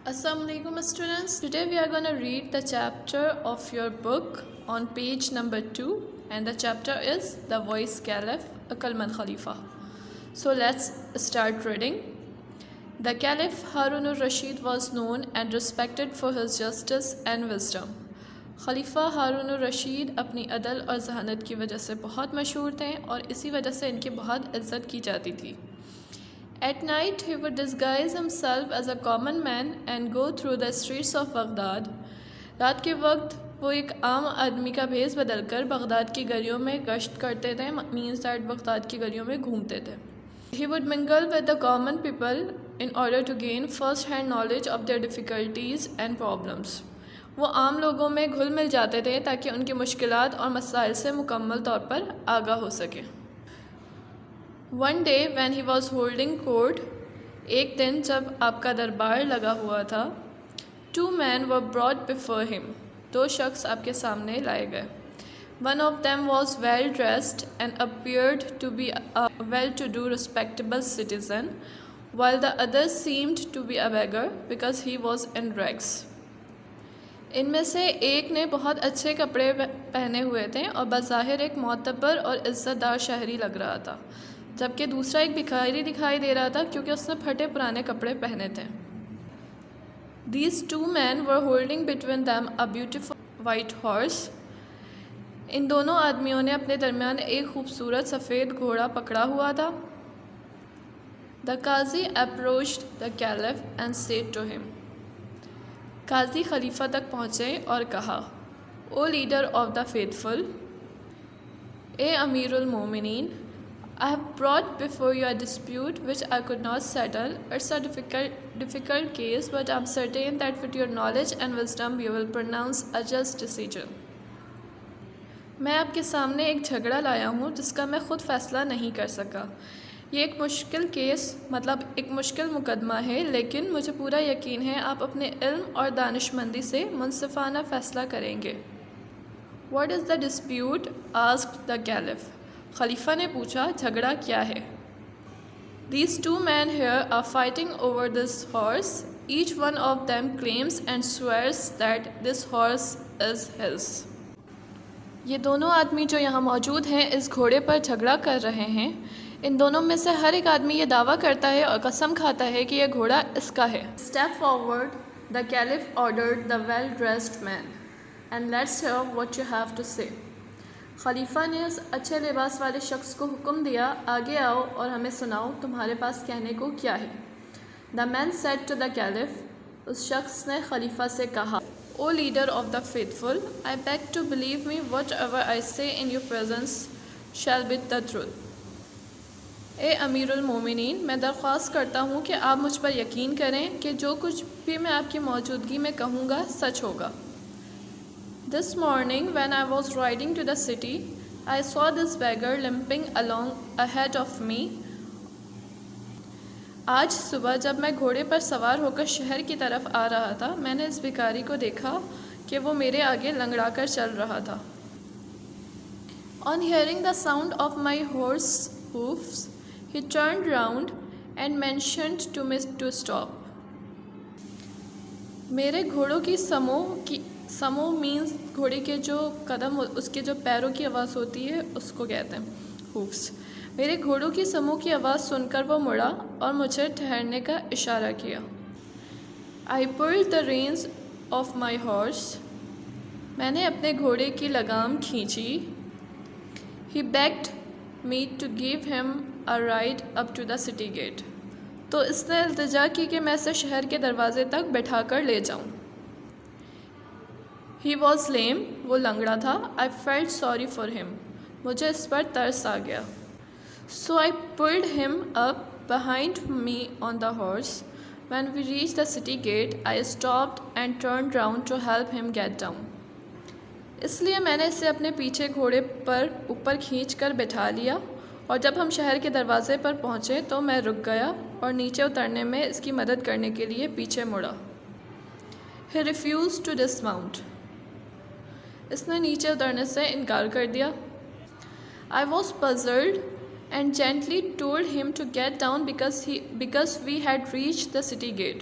Assalamu alaikum students. Today we are going to read the chapter of your book on page number 2, and the chapter is The Voice Caliph, Aqlmand Khalifa. So let's start reading. The Caliph Harun al-Rashid was known and respected for his justice and wisdom. خلیفہ ہارون الرشید اپنی عدل اور ذہانت کی وجہ سے بہت مشہور تھے اور اسی وجہ سے ان کی بہت عزت کی جاتی تھی. At night he would disguise himself as a common man and go through the streets of Baghdad. رات کے وقت وہ ایک عام آدمی کا بھیس بدل کر بغداد کی گلیوں میں گشت کرتے تھے. means that بغداد کی گلیوں میں گھومتے تھے. He would mingle with the common people in order to gain first-hand knowledge of their difficulties and problems. وہ عام لوگوں میں گھل مل جاتے تھے تاکہ ان کی مشکلات اور مسائل سے مکمل طور پر آگاہ ہو سکے. One day when he was holding court, ایک دن جب آپ کا دربار لگا ہوا تھا, 2 men were brought before him. 2 شخص آپ کے سامنے لائے گئے. One of them was well dressed and appeared to be a well-to-do respectable citizen, while the other seemed to be a beggar because he was in rags. ان میں سے ایک نے بہت اچھے کپڑے پہنے ہوئے تھے اور بظاہر ایک معتبر اور عزت دار شہری لگ رہا تھا, جبکہ دوسرا ایک بھکاری دکھائی دے رہا تھا کیونکہ اس نے پھٹے پرانے کپڑے پہنے تھے. These 2 men were holding between them a beautiful white horse. ان دونوں آدمیوں نے اپنے درمیان ایک خوبصورت سفید گھوڑا پکڑا ہوا تھا. The Qazi approached the Caliph and said to him. قاضی خلیفہ تک پہنچے اور کہا, O leader of the faithful, اے امیر المومنین, I have brought before you a dispute which I could not settle. It's a difficult case, but I'm certain that with your knowledge and wisdom you will pronounce a just decision. میں آپ کے سامنے ایک جھگڑا لایا ہوں جس کا میں خود فیصلہ نہیں کر سکا. یہ ایک مشکل کیس مطلب ایک مشکل مقدمہ ہے, لیکن مجھے پورا یقین ہے آپ اپنے علم اور دانشمندی سے منصفانہ فیصلہ کریں گے. What is the dispute? asked the Caliph. خلیفہ نے پوچھا, جھگڑا کیا ہے؟ These 2 men here are fighting over this horse. Each one of them claims and swears that this horse is his. یہ دونوں آدمی جو یہاں موجود ہیں اس گھوڑے پر جھگڑا کر رہے ہیں. ان دونوں میں سے ہر ایک آدمی یہ دعویٰ کرتا ہے اور قسم کھاتا ہے کہ یہ گھوڑا اس کا ہے. Step forward, the Caliph ordered the well-dressed man, and let's hear what you have to say. خلیفہ نے اس اچھے لباس والے شخص کو حکم دیا, آگے آؤ اور ہمیں سناؤ تمہارے پاس کہنے کو کیا ہے. The man said to the Caliph, اس شخص نے خلیفہ سے کہا, O leader of the faithful, I beg to believe me whatever I say in your presence shall be the truth. اے امیر المومنین, میں درخواست کرتا ہوں کہ آپ مجھ پر یقین کریں کہ جو کچھ بھی میں آپ کی موجودگی میں کہوں گا سچ ہوگا. This morning when I was riding to the city, I saw this beggar limping along ahead of me. آج صبح جب میں گھوڑے پر سوار ہو کر شہر کی طرف آ رہا تھا, میں نے اس بھکاری کو دیکھا کہ وہ میرے آگے لنگڑا کر چل رہا تھا. On hearing the sound of my horse hoofs, he turned round and mentioned to me to stop. میرے گھوڑوں کی سمو means گھوڑے کے جو قدم, اس کے جو پیروں کی آواز ہوتی ہے اس کو کہتے ہیں hoofs. میرے گھوڑوں کی سمو کی آواز سن کر وہ مڑا اور مجھے ٹھہرنے کا اشارہ کیا. I pulled the reins of my horse. میں نے اپنے گھوڑے کی لگام کھینچی. He begged me to give him a ride up to the city gate. تو اس نے التجا کی کہ میں اسے شہر کے دروازے تک بٹھا کر لے جاؤں. He was lame. وہ لنگڑا تھا. I felt sorry for him. مجھے اس پر ترس آ گیا. So I pulled him up behind me on the horse. When we reached the city gate, I stopped and turned round to help him get down. اس لیے میں نے اسے اپنے پیچھے گھوڑے پر اوپر کھینچ کر بٹھا لیا, اور جب ہم شہر کے دروازے پر پہنچے تو میں رک گیا اور نیچے اترنے میں اس کی مدد کرنے کے لیے پیچھے مڑا. He refused to dismount. اس نے نیچے اترنے سے انکار کر دیا. I was puzzled and gently told him to get down because we had reached the city gate.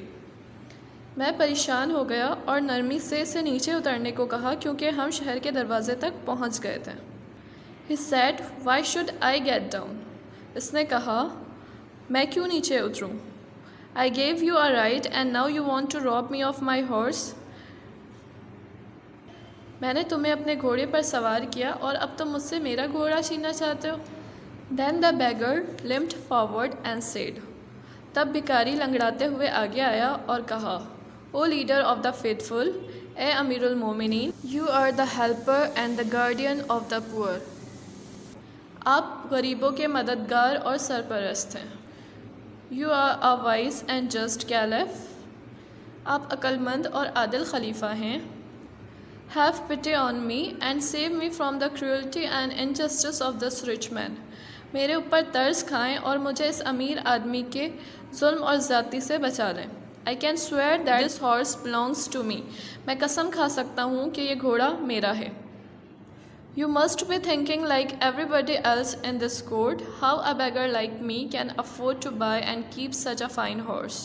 میں پریشان ہو گیا اور نرمی سے اسے نیچے اترنے کو کہا کیونکہ ہم شہر کے دروازے تک پہنچ گئے تھے. He said, "Why should I get down?" اس نے کہا, میں کیوں نیچے اتروں؟ I gave you a ride and now you want to rob me of my horse. میں نے تمہیں اپنے گھوڑے پر سوار کیا اور اب تم مجھ سے میرا گھوڑا چھیننا چاہتے ہو. Then the beggar limped forward and said. تب بھکاری لنگڑاتے ہوئے آگے آیا اور کہا, O leader of the faithful, اے امیر المومنین, you are the helper and the guardian of the poor. آپ غریبوں کے مددگار اور سرپرست ہیں. You are a wise and just caliph. آپ عقل مند اور عادل خلیفہ ہیں. Have pity on me and save me from the cruelty and injustice of this rich man. میرے اوپر ترس کھائیں اور مجھے اس امیر آدمی کے ظلم اور زیادتی سے بچا لیں. I can swear that this horse belongs to me. میں قسم کھا سکتا ہوں کہ یہ گھوڑا میرا ہے. You must be thinking like everybody else in this court, how a beggar like me can afford to buy and keep such a fine horse.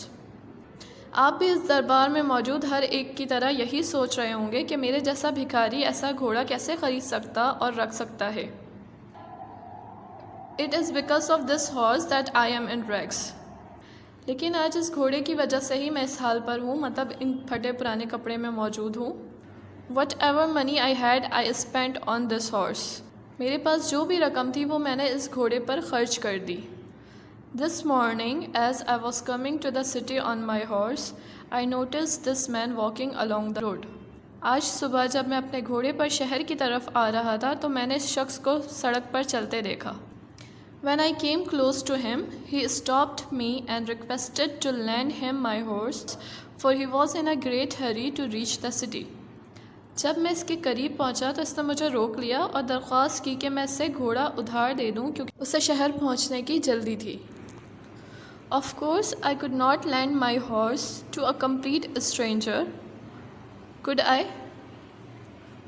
آپ بھی اس دربار میں موجود ہر ایک کی طرح یہی سوچ رہے ہوں گے کہ میرے جیسا بھکاری ایسا گھوڑا کیسے خرید سکتا اور رکھ سکتا ہے. It is because of this horse that I am in rags. لیکن آج اس گھوڑے کی وجہ سے ہی میں اس حال پر ہوں, مطلب ان پھٹے پرانے کپڑے میں موجود ہوں. Whatever money I had, I spent on this horse. میرے پاس جو بھی رقم تھی وہ میں نے اس گھوڑے پر خرچ کر دی. This morning, as I was coming to the city on my horse, I noticed this man walking along the road. آج صبح جب میں اپنے گھوڑے پر شہر کی طرف آ رہا تھا تو میں نے اس شخص کو سڑک پر چلتے دیکھا. When I came close to him, he stopped me and requested to lend him my horse, for he was in a great hurry to reach the city. جب میں اس کے قریب پہنچا تو اس نے مجھے روک لیا اور درخواست کی کہ میں اسے گھوڑا ادھار دے دوں کیونکہ اسے شہر پہنچنے کی جلدی تھی. Of course, I could not lend my horse to a complete stranger. Could I?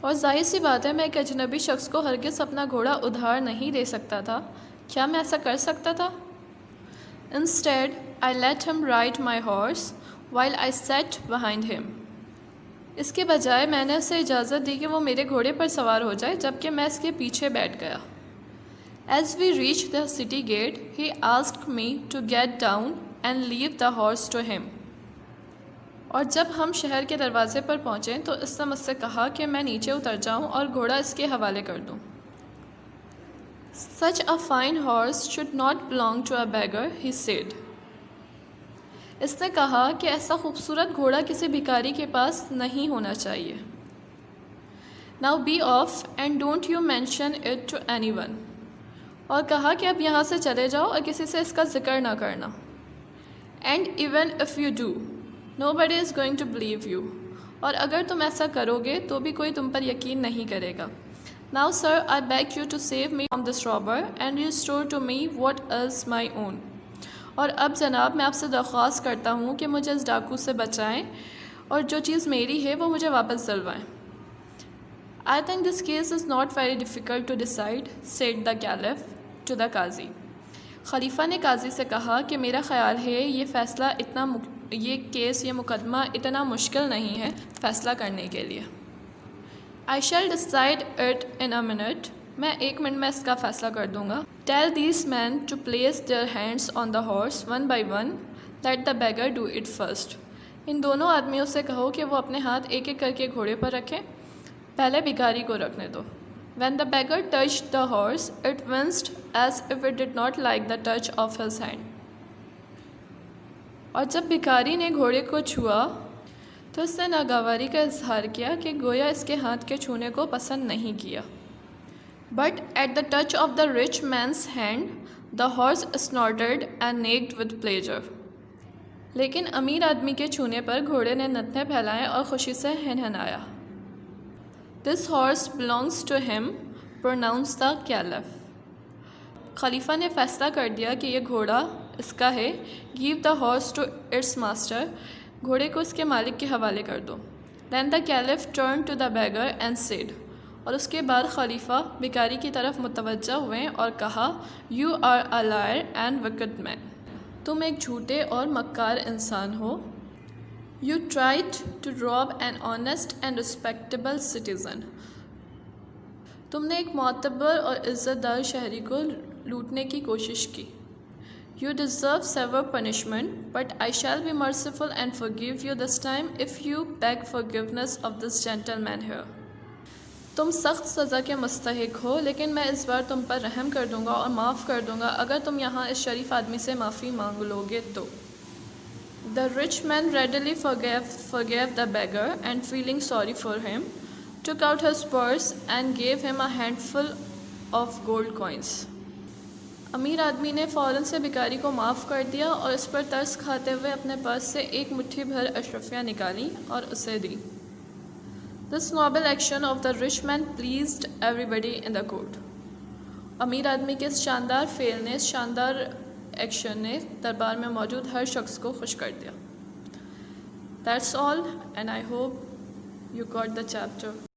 اور ظاہر سی بات ہے میں ایک اجنبی شخص کو ہرگز اپنا گھوڑا ادھار نہیں دے سکتا تھا. کیا میں ایسا کر سکتا تھا؟ Instead, I let him ride my horse while I sat behind him. اس کے بجائے میں نے اسے اجازت دی کہ وہ میرے گھوڑے پر سوار ہو جائے جبکہ میں اس کے پیچھے بیٹھ گیا. As we reached the city gate, he asked me to get down and leave the horse to him. اور جب ہم شہر کے دروازے پر پہنچے تو اس نے مجھ سے کہا کہ میں نیچے اتر جاؤں اور گھوڑا اس کے حوالے کر دوں. Such a fine horse should not belong to a beggar, he said. اس نے کہا کہ ایسا خوبصورت گھوڑا کسی بھکاری کے پاس نہیں ہونا چاہیے. Now be off and don't you mention it to anyone. اور کہا کہ اب یہاں سے چلے جاؤ اور کسی سے اس کا ذکر نہ کرنا. And even if you do, nobody is going to believe you. اور اگر تم ایسا کرو گے تو بھی کوئی تم پر یقین نہیں کرے گا. Now sir, I beg you to save me from this robber and restore to me what is my own. اور اب جناب میں آپ سے درخواست کرتا ہوں کہ مجھے اس ڈاکو سے بچائیں اور جو چیز میری ہے وہ مجھے واپس دلوائیں. I think this case is not very difficult to decide, said the caliph to the qazi. خلیفہ نے قاضی سے کہا کہ میرا خیال ہے یہ کیس یہ مقدمہ اتنا مشکل نہیں ہے فیصلہ کرنے کے لیے. I shall decide it in a minute. میں 1 منٹ میں اس کا فیصلہ کر دوں گا. Tell these men to place their hands on the horse one by one. Let the beggar do it first. ان دونوں آدمیوں سے کہو کہ وہ اپنے ہاتھ ایک ایک کر کے گھوڑے پر رکھیں. پہلے بھکاری کو رکھنے دو. When the beggar touched the horse, it winced as if it did not like the touch of his hand. اور جب بھکاری نے گھوڑے کو چھوا تو اس نے ناگواری کا اظہار کیا کہ گویا اس کے ہاتھ کے چھونے کو پسند نہیں کیا. But at the touch of the rich man's hand, the horse snorted and neighed with pleasure. لیکن امیر آدمی کے چھونے پر گھوڑے نے نتنے پھیلائے اور خوشی سے ہنہنایا. This horse belongs to him, pronounced the caliph. خلیفہ نے فیصلہ کر دیا کہ یہ گھوڑا اس کا ہے. Give the horse to its master. گھوڑے کو اس کے مالک کے حوالے کر دو. Then the caliph turned to the beggar and said. اور اس کے بعد خلیفہ بھکاری کی طرف متوجہ ہوئے اور کہا, You are a liar and wicked man. تم ایک جھوٹے اور مکار انسان ہو. You tried to rob an honest and respectable citizen. تم نے ایک معتبر اور عزت دار شہری کو لوٹنے کی کوشش کی. You deserve severe punishment, but I shall be merciful and forgive you this time if you beg forgiveness of this gentleman here. تم سخت سزا کے مستحق ہو، لیکن میں اس بار تم پر رحم کر دوں گا اور معاف کر دوں گا اگر تم یہاں اس شریف آدمی سے معافی مانگ لو گے تو. The rich man readily forgave the beggar and feeling sorry for him, took out his purse and gave him a handful of gold coins. امیر آدمی نے فوراً سے بھکاری کو معاف کر دیا اور اس پر ترس کھاتے ہوئے اپنے پرس سے ایک مٹھی بھر اشرفیاں نکالی اور اسے دی. This noble action of the rich man pleased everybody in the court. امیر آدمی کے اس شاندار فعل نے، اس شاندار ایکشن نے دربار میں موجود ہر شخص کو خوش کر دیا. That's all, and I hope you got the chapter.